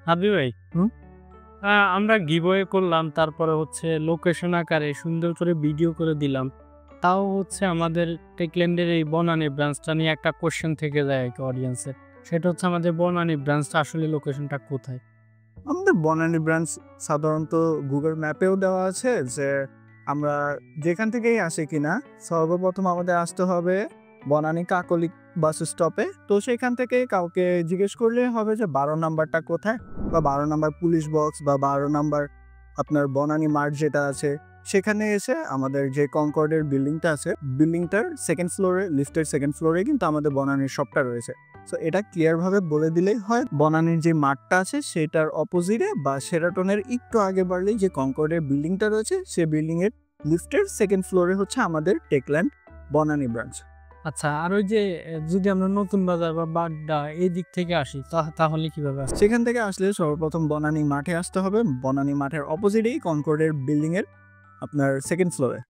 হাবি ভাই, হুম, আমরা গিভওয়ে করলাম। তারপরে হচ্ছে লোকেশন আকারে সুন্দর করে ভিডিও করে দিলাম। তাও হচ্ছে আমাদের টেকল্যান্ডের এই বনানী ব্রাঞ্চটা নিয়ে একটা কোয়েশ্চেন থেকে যায় আরকি অডিয়েন্সের। সেটা হচ্ছে আমাদের বনানী ব্রাঞ্চটা আসলে লোকেশনটা কোথায়? আমাদের বনানী ব্রাঞ্চ সাধারণত গুগল ম্যাপেও দেওয়া আছে যে আমরা যেখান থেকেই আসি কিনা সর্বপ্রথম আমাদের আসতে হবে বনানী কাকলি বাস স্টপে। তো সেখান থেকে কাউকে জিজ্ঞেস করলে হবে যে ১২ নাম্বারটা কোথায় বা ১২ নাম্বার পুলিশ বক্স বা ১২ নাম্বার আপনার বনানী মার্ট যেটা আছে সেখানে এসে আমাদের যে কনকর্ডের বিল্ডিংটা আছে বিল্ডিংটার সেকেন্ড ফ্লোরে লিফটের সেকেন্ড ফ্লোরে কিন্তু আমাদের বনানীর শপটা রয়েছে। সো এটা ক্লিয়ার ভাবে বলে দিলেই হয় বনানীর যে মাঠটা আছে সেটার অপোজিটে বা সেরাটনের একটু আগে বাড়লেই যে কনকর্ডের বিল্ডিংটা রয়েছে সে বিল্ডিং এর লিফটের সেকেন্ড ফ্লোরে হচ্ছে আমাদের টেকল্যান্ড বনানী ব্রাঞ্চ। আচ্ছা, আর ওই যে যদি আমরা নতুন বাজার বা বাড্ডা এই দিক থেকে আসি তাহলে কিভাবে আসতে সেখান থেকে আসলে সর্বপ্রথম বনানী মাঠে আসতে হবে, বনানী মাঠের অপোজিটেই কনকর্ডের বিল্ডিং এর আপনার সেকেন্ড ফ্লোরে।